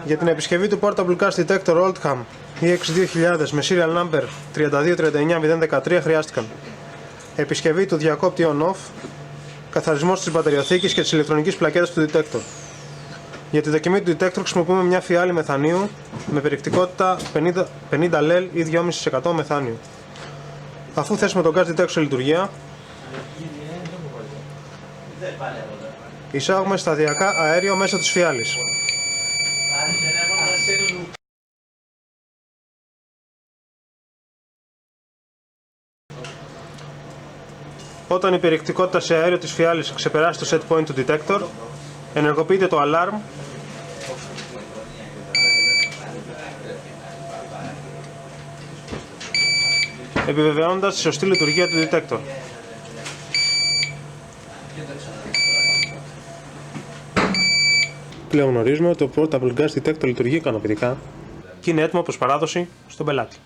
Για την επισκευή του Portable Gas Detector Oldham EX2000 με serial number 3239013 χρειάστηκαν επισκευή του διακόπτη on-off, καθαρισμός της μπαταριοθήκης και της ηλεκτρονικής πλακέτας του detector. Για τη δοκιμή του detector χρησιμοποιούμε μια φιάλη μεθανίου με περιεκτικότητα 50 LL ή 2,5% μεθάνιο. Αφού θέσουμε τον gas detector σε λειτουργία, εισάγουμε σταδιακά αέριο μέσω της φιάλης. Όταν η περιεκτικότητα σε αέριο της φιάλης ξεπεράσει το set point του detector, ενεργοποιείται το alarm επιβεβαιώνοντας τη σωστή λειτουργία του detector. Πλέον γνωρίζουμε ότι το Portable Gas Detector λειτουργεί ικανοποιητικά και είναι έτοιμο προς παράδοση στον πελάτη.